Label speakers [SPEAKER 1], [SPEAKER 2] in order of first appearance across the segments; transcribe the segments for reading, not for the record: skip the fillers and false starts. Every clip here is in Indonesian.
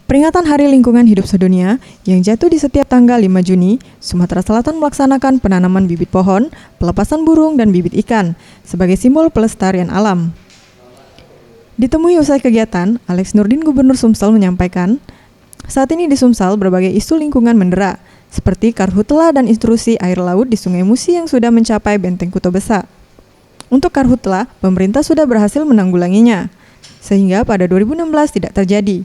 [SPEAKER 1] Peringatan Hari Lingkungan Hidup Sedunia yang jatuh di setiap tanggal 5 Juni, Sumatera Selatan melaksanakan penanaman bibit pohon, pelepasan burung, dan bibit ikan sebagai simbol pelestarian alam. Ditemui usai kegiatan, Alex Nurdin, Gubernur Sumsel, menyampaikan, saat ini di Sumsel berbagai isu lingkungan mendera, seperti karhutla dan intrusi air laut di Sungai Musi yang sudah mencapai Benteng Kuto Besa. Untuk karhutla, pemerintah sudah berhasil menanggulanginya, sehingga pada 2016 tidak terjadi.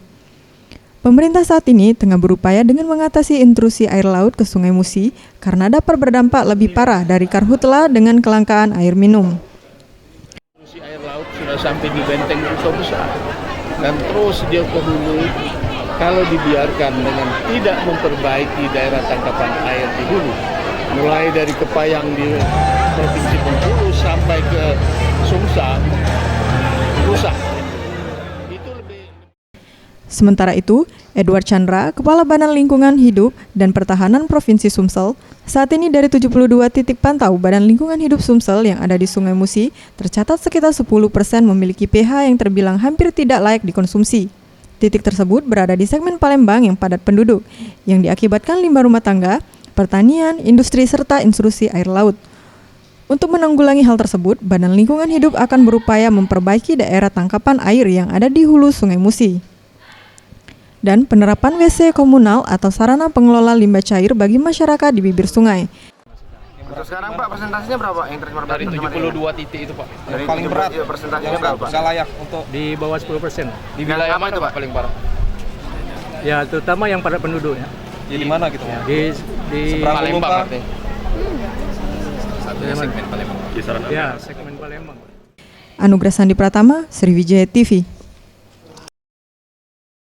[SPEAKER 1] Pemerintah saat ini tengah berupaya dengan mengatasi intrusi air laut ke Sungai Musi karena dapat berdampak lebih parah dari karhutla dengan kelangkaan air minum.
[SPEAKER 2] Intrusi air laut sudah sampai di Benteng Kuto Besa dan terus dia ke hulu. Kalau dibiarkan dengan tidak memperbaiki daerah tangkapan air di hulu, mulai dari Kepayang di Provinsi Bengkulu sampai ke Sumsel, rusak.
[SPEAKER 1] Sementara itu, Edward Chandra, Kepala Badan Lingkungan Hidup dan Pertahanan Provinsi Sumsel, saat ini dari 72 titik pantau Badan Lingkungan Hidup Sumsel yang ada di Sungai Musi, tercatat sekitar 10% memiliki pH yang terbilang hampir tidak layak dikonsumsi. Titik tersebut berada di segmen Palembang yang padat penduduk, yang diakibatkan limbah rumah tangga, pertanian, industri, serta intrusi air laut. Untuk menanggulangi hal tersebut, Badan Lingkungan Hidup akan berupaya memperbaiki daerah tangkapan air yang ada di hulu Sungai Musi. Dan penerapan WC komunal atau sarana pengelola limbah cair bagi masyarakat di bibir sungai.
[SPEAKER 3] Untuk sekarang Pak, persentasinya berapa yang tercemar
[SPEAKER 2] dari 72 titik itu Pak?
[SPEAKER 3] Dari
[SPEAKER 4] paling berat
[SPEAKER 3] persentasinya berapa?
[SPEAKER 4] Nggak layak untuk
[SPEAKER 5] di bawah 10%.
[SPEAKER 2] Di wilayah mana Pak paling parah?
[SPEAKER 5] Ya, terutama yang padat penduduk ya.
[SPEAKER 4] di mana gitu ya?
[SPEAKER 5] Di
[SPEAKER 4] Seberang
[SPEAKER 2] Palembang
[SPEAKER 4] Lumpa.
[SPEAKER 2] berarti. Satunya segmen Palembang.
[SPEAKER 5] ya, segmen Palembang.
[SPEAKER 1] Anugrah Sandi Pratama, Sriwijaya TV.